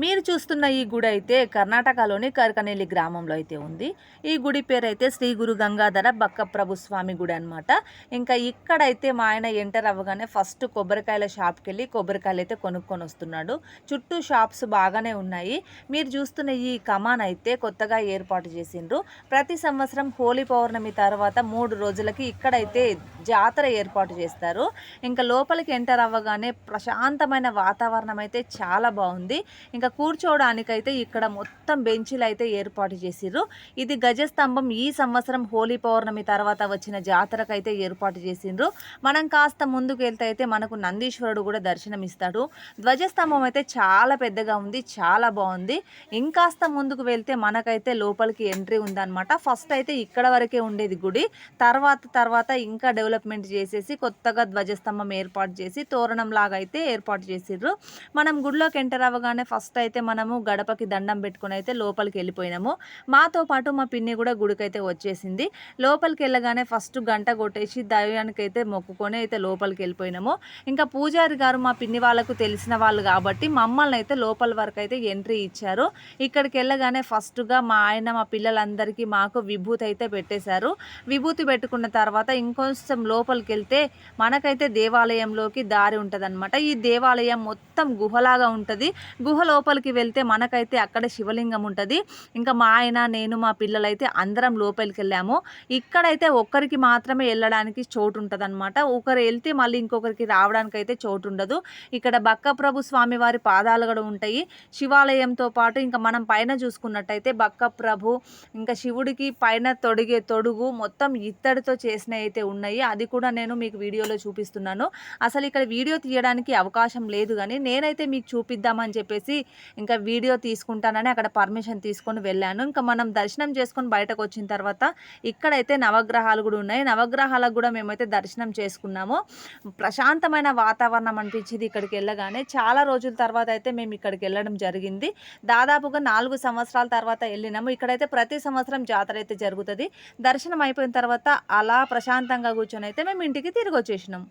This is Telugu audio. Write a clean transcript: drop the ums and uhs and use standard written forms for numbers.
మీరు చూస్తున్న ఈ గుడి అయితే కర్ణాటకలోని కరకనేలి గ్రామంలో అయితే ఉంది. ఈ గుడి పేరైతే శ్రీ గురు గంగాధర బక్కప్రభు స్వామి గుడి అనమాట. ఇంకా ఇక్కడైతే మా ఆయన ఎంటర్ అవ్వగానే ఫస్ట్ కొబ్బరికాయల షాప్కి వెళ్ళి కొబ్బరికాయలు అయితే కొనుక్కొని వస్తున్నాడు. చుట్టూ షాప్స్ బాగానే ఉన్నాయి. మీరు చూస్తున్న ఈ కమాన్ అయితే కొత్తగా ఏర్పాటు చేసిండ్రు. ప్రతి సంవత్సరం హోలీ పౌర్ణమి తర్వాత 3 రోజులకి ఇక్కడైతే జాతర ఏర్పాటు చేస్తారు. ఇంకా లోపలికి ఎంటర్ అవ్వగానే ప్రశాంతమైన వాతావరణం అయితే చాలా బాగుంది. ఇంకా కూర్చోవడానికైతే ఇక్కడ మొత్తం బెంచీలు అయితే ఏర్పాటు చేసిర్రు. ఇది గజస్తంభం ఈ సంవత్సరం హోలీ పౌర్ణమి తర్వాత వచ్చిన జాతరకు అయితే ఏర్పాటు చేసిండ్రు. మనం కాస్త ముందుకు వెళ్తే అయితే మనకు నందీశ్వరుడు కూడా దర్శనం ఇస్తాడు. ధ్వజస్తంభం అయితే చాలా పెద్దగా ఉంది, చాలా బాగుంది. ఇంకాస్త ముందుకు వెళ్తే మనకైతే లోపలికి ఎంట్రీ ఉందన్నమాట. ఫస్ట్ అయితే ఇక్కడ వరకే ఉండేది గుడి. తర్వాత ఇంకా డెవలప్మెంట్ చేసేసి కొత్తగా ధ్వజస్తంభం ఏర్పాటు చేసి తోరణం లాగా అయితే ఏర్పాటు చేసిర్రు. మనం గుడిలోకి ఎంటర్ అవ్వగానే ఫస్ట్ అయితే మనము గడపకి దండం పెట్టుకుని అయితే లోపలికి వెళ్ళిపోయినాము. మాతో పాటు మా పిన్ని కూడా గుడికైతే వచ్చేసింది. లోపలికి వెళ్ళగానే ఫస్ట్ గంట కొట్టేసి దైవానికి అయితే మొక్కుకొని అయితే లోపలికి వెళ్ళిపోయినాము. ఇంకా పూజారి గారు మా పిన్ని వాళ్ళకు తెలిసిన వాళ్ళు కాబట్టి మమ్మల్ని అయితే లోపల వరకు అయితే ఎంట్రీ ఇచ్చారు. ఇక్కడికి వెళ్ళగానే ఫస్ట్గా మా ఆయన మా పిల్లలందరికీ మాకు విభూతి అయితే పెట్టేశారు. విభూతి పెట్టుకున్న తర్వాత ఇంకొంచెం లోపలికి వెళ్తే మనకైతే దేవాలయంలోకి దారి ఉంటుందన్నమాట. ఈ దేవాలయం మొత్తం గుహలాగా ఉంటుంది. గుహ లోపలికి వెళ్తే మనకైతే అక్కడ శివలింగం ఉంటుంది. ఇంకా మా ఆయన నేను మా పిల్లలైతే అందరం లోపలికి వెళ్ళాము. ఇక్కడైతే ఒక్కరికి మాత్రమే వెళ్ళడానికి చోటు ఉంటుంది అనమాట. ఒకరు వెళ్తే మళ్ళీ ఇంకొకరికి రావడానికి అయితే చోటు ఉండదు. ఇక్కడ బక్కప్రభు స్వామి వారి పాదాలు కూడా ఉంటాయి. శివాలయంతో పాటు ఇంకా మనం పైన చూసుకున్నట్టయితే బక్కప్రభు ఇంకా శివుడికి పైన తొడుగు మొత్తం ఇత్తడితో చేసినవి అయితే ఉన్నాయి. అది కూడా నేను మీకు వీడియోలో చూపిస్తున్నాను. అసలు ఇక్కడ వీడియో తీయడానికి అవకాశం లేదు, కానీ నేనైతే మీకు చూపిద్దామని చెప్పేసి ఇంకా వీడియో తీసుకుంటానని అక్కడ పర్మిషన్ తీసుకొని వెళ్ళాను. ఇంకా మనం దర్శనం చేసుకొని బయటకు వచ్చిన తర్వాత ఇక్కడైతే నవగ్రహాలు కూడా ఉన్నాయి. నవగ్రహాలకు కూడా మేమైతే దర్శనం చేసుకున్నాము. ప్రశాంతమైన వాతావరణం అనిపించింది ఇక్కడికి వెళ్ళగానే. చాలా రోజుల తర్వాత అయితే మేము ఇక్కడికి వెళ్ళడం జరిగింది. దాదాపుగా 4 సంవత్సరాల తర్వాత వెళ్ళినాము. ఇక్కడైతే ప్రతి సంవత్సరం జాతర అయితే జరుగుతుంది. దర్శనం అయిపోయిన తర్వాత అలా ప్రశాంతంగా కూర్చొని అయితే మేము ఇంటికి తిరిగి వచ్చేసినాం.